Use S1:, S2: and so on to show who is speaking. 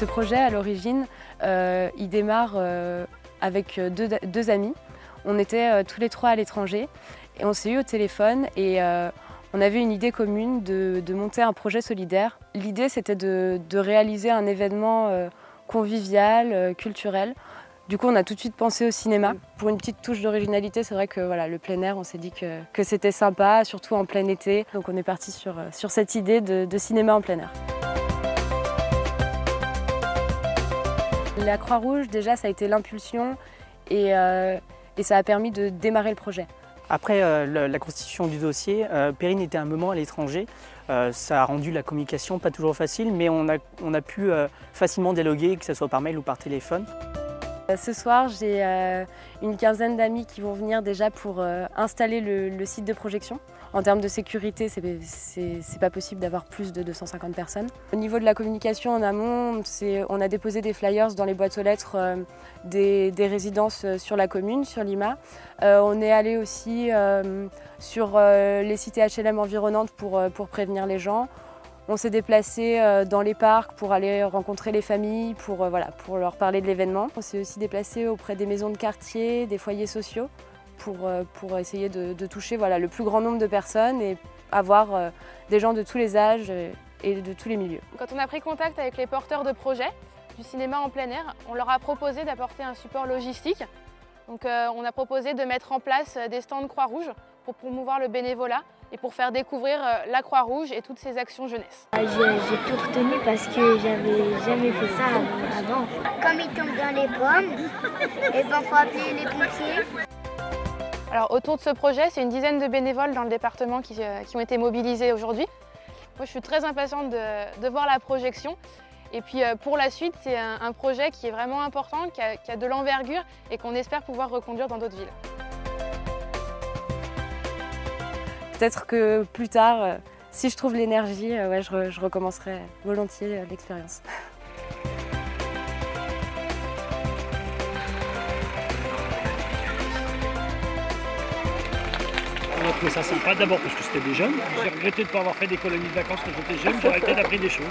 S1: Ce projet, à l'origine, il démarre avec deux amis. On était tous les trois à l'étranger et on s'est eu au téléphone et on avait une idée commune de monter un projet solidaire. L'idée, c'était de réaliser un événement convivial, culturel. Du coup, on a tout de suite pensé au cinéma. Pour une petite touche d'originalité, c'est vrai que voilà, le plein air, on s'est dit que c'était sympa, surtout en plein été. Donc on est parti sur cette idée de cinéma en plein air. La Croix-Rouge, déjà, ça a été l'impulsion et ça a permis de démarrer le projet.
S2: Après la constitution du dossier, Perrine était un moment à l'étranger. Ça a rendu la communication pas toujours facile, mais on a pu facilement dialoguer, que ce soit par mail ou par téléphone.
S1: Ce soir, j'ai une quinzaine d'amis qui vont venir déjà pour installer le site de projection. En termes de sécurité, c'est pas possible d'avoir plus de 250 personnes. Au niveau de la communication en amont, on a déposé des flyers dans les boîtes aux lettres des résidences sur la commune, sur Lima. On est allé aussi sur les cités HLM environnantes pour prévenir les gens. On s'est déplacé dans les parcs pour aller rencontrer les familles, pour leur parler de l'événement. On s'est aussi déplacé auprès des maisons de quartier, des foyers sociaux, pour essayer de toucher le plus grand nombre de personnes et avoir des gens de tous les âges et de tous les milieux.
S3: Quand on a pris contact avec les porteurs de projets du cinéma en plein air, on leur a proposé d'apporter un support logistique. Donc on a proposé de mettre en place des stands Croix-Rouge pour promouvoir le bénévolat et pour faire découvrir la Croix-Rouge et toutes ses actions jeunesse.
S4: J'ai tout retenu parce que j'avais jamais fait ça avant.
S5: Comme il tombe dans les pommes, et ben faut appeler les pompiers.
S3: Alors autour de ce projet, c'est une dizaine de bénévoles dans le département qui ont été mobilisés aujourd'hui. Moi je suis très impatiente de voir la projection. Et puis pour la suite, c'est un projet qui est vraiment important, qui a de l'envergure et qu'on espère pouvoir reconduire dans d'autres villes.
S1: Peut-être que plus tard, si je trouve l'énergie, je recommencerai volontiers l'expérience.
S6: On a trouvé ça sympa, d'abord parce que c'était des jeunes. J'ai regretté de ne pas avoir fait des colonies de vacances quand j'étais jeune, j'aurais peut-être appris des choses.